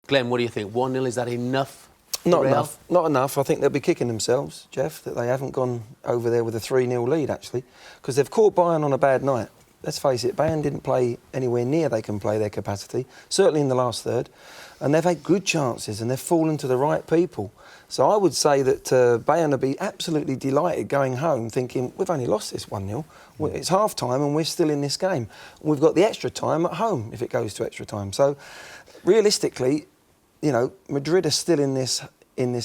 Glenn, what do you think? 1-0, is that enough? Not enough. Not enough. I think they'll be kicking themselves, Jeff, that they haven't gone over there with a 3-0 lead, actually, because they've caught Bayern on a bad night. Let's face it, Bayern didn't play anywhere near they can play their capacity, certainly in the last third, and they've had good chances and they've fallen to the right people. So I would say that Bayern will be absolutely delighted going home thinking, we've only lost this 1-0, it's half-time and we're still in this game. We've got the extra time at home if it goes to extra time. So realistically, you know, Madrid are still in this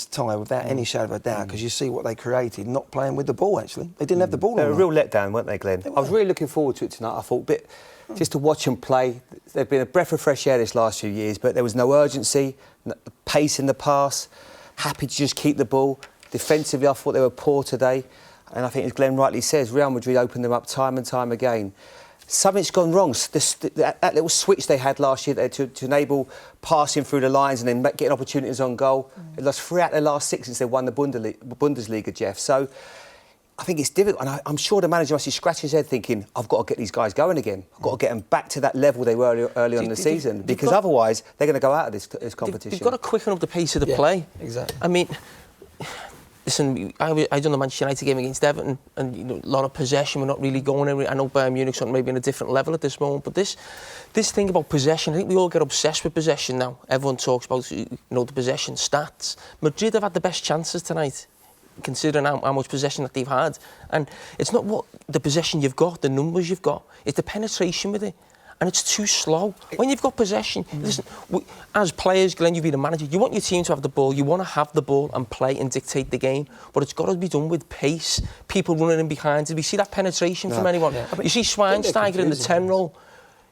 tie without any shadow of a doubt, because you see what they created, not playing with the ball, actually. They didn't have the ball. They were a real letdown, weren't they, Glenn? I was really looking forward to it tonight. I thought, just to watch them play. They've been a breath of fresh air this last few years, but there was no urgency, no pace in the pass, happy to just keep the ball. Defensively, I thought they were poor today. And I think, as Glenn rightly says, Real Madrid opened them up time and time again. Something's gone wrong. That little switch they had last year to enable passing through the lines and then getting opportunities on goal. They lost 3 out of their last 6 since they won the Bundesliga, Jeff. So I think it's difficult. And I'm sure the manager must be scratching his head thinking, I've got to get these guys going again. I've got to get them back to that level they were early on in the season. Because otherwise, they're going to go out of this competition. You've got to quicken up the pace of the play. Exactly. I mean, listen, I done the Manchester United game against Everton, and you know, a lot of possession. We're not really going anywhere. I know Bayern Munich's on maybe on a different level at this moment, but this thing about possession, I think we all get obsessed with possession now. Everyone talks about the possession stats. Madrid have had the best chances tonight, considering how much possession that they've had. And it's not what the possession you've got, the numbers you've got, it's the penetration with it. And it's too slow. When you've got possession, listen, as players, Glenn, you've been a manager, you want your team to have the ball, you want to have the ball and play and dictate the game, but it's got to be done with pace, people running in behind. Did we see that penetration from anyone? Yeah. You see Schweinsteiger in the 10 role.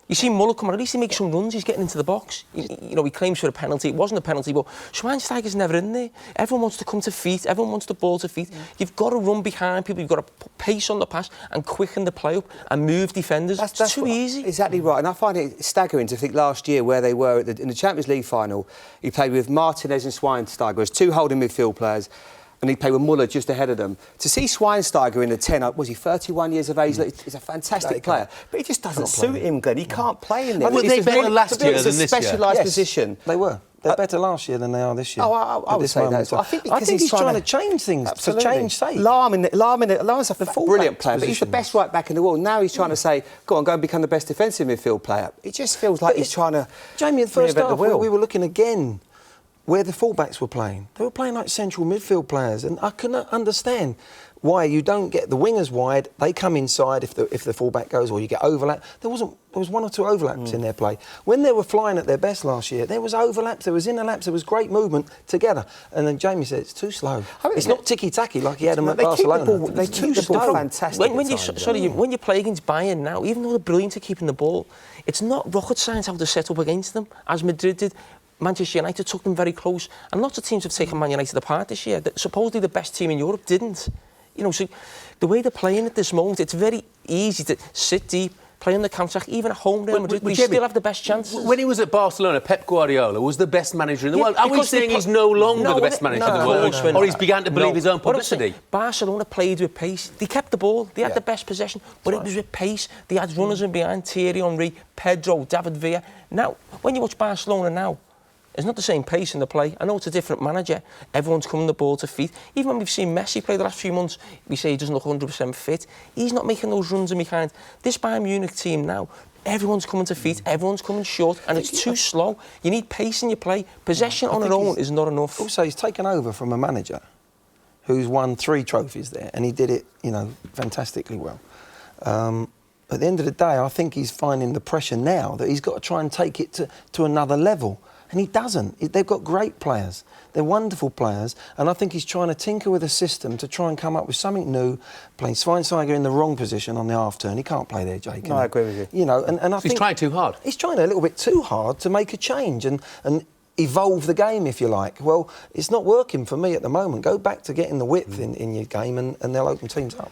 You see Muller come on, at least he makes some runs, he's getting into the box. You know, he claims for a penalty. It wasn't a penalty, but Schweinsteiger's never in there. Everyone wants to come to feet, everyone wants the ball to feet. You've got to run behind people, you've got to put pace on the pass and quicken the play up and move defenders. That's too easy. Exactly right, and I find it staggering to think last year where they were in the Champions League final, he played with Martinez and Schweinsteiger as 2 holding midfield players, and he played with Muller just ahead of them. To see Schweinsteiger in the 10, was he 31 years of age? He's a fantastic player, but he just doesn't suit him, Glenn. He can't play in there. Were they better last year than this year? It's a specialised position. They were. They're better last year than they are this year. Oh, I would say that. I think he's trying to change things, for change sake. Lahm's a brilliant player, but he's the best right back in the world. Now he's trying to say, go and become the best defensive midfield player. It just feels like he's trying to... Jamie, in the first half, we were looking again where the fullbacks were playing. They were playing like central midfield players, and I couldn't understand why you don't get the wingers wide. They come inside if the fullback goes, or you get overlap. There was 1 or 2 overlaps in their play. When they were flying at their best last year, there was overlaps, there was interlaps, there was great movement together. And then Jamie said it's too slow. It's not ticky-tacky like he had them at Barcelona. They keep the ball fantastic. When you play against Bayern now, even though they're brilliant at keeping the ball, it's not rocket science how to set up against them, as Madrid did. Manchester United took them very close, and lots of teams have taken Man United apart this year. Supposedly the best team in Europe didn't. You know, so the way they're playing at this moment, it's very easy to sit deep, play on the counter-attack. Even at home, Real Madrid, we still have the best chances. When he was at Barcelona, Pep Guardiola was the best manager in the world. Are we saying he's no longer the best manager in the world? Or he's begun to believe his own publicity? Barcelona played with pace. They kept the ball. They had the best possession, but it was with pace. They had runners in behind, Thierry Henry, Pedro, David Villa. Now, when you watch Barcelona now, it's not the same pace in the play. I know it's a different manager. Everyone's coming the ball to feet. Even when we've seen Messi play the last few months, we say he doesn't look 100% fit. He's not making those runs in behind. This Bayern Munich team now, everyone's coming to feet, everyone's coming short, and it's too slow. You need pace in your play. Possession on its own is not enough. Also, he's taken over from a manager who's won 3 trophies there, and he did it, fantastically well. At the end of the day, I think he's finding the pressure now that he's got to try and take it to another level. And he doesn't. They've got great players. They're wonderful players. And I think he's trying to tinker with the system to try and come up with something new, playing Schweinsteiger in the wrong position on the half-turn. He can't play there, Jake. No, I agree with you. And I think... He's trying too hard. He's trying a little bit too hard to make a change and evolve the game, if you like. Well, it's not working for me at the moment. Go back to getting the width in your game and they'll open teams up.